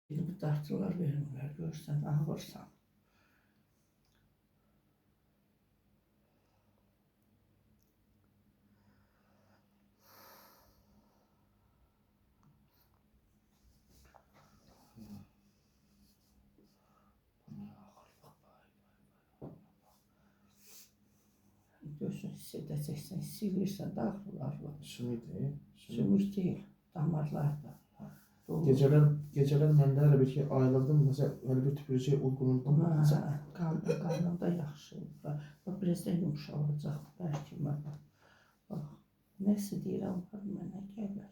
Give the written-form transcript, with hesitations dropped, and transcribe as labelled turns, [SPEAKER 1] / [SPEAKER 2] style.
[SPEAKER 1] Bir dartılar vermirlər, görsən, ağırsan. Gözün hiss edəcəksən, silirsən, dağlılar var.
[SPEAKER 2] Sümürdür.
[SPEAKER 1] Sümür deyil, damarlarda.
[SPEAKER 2] Gecələr məndə elə bir ki, ayılırdım, məsələn, elə bir tüpürəcək uyğunluqdan
[SPEAKER 1] Qarnında yaxşı. Biraz da yumuşalacaq, bəlkə mənə. Bax, nəsə deyirəm, var mənə gəlir.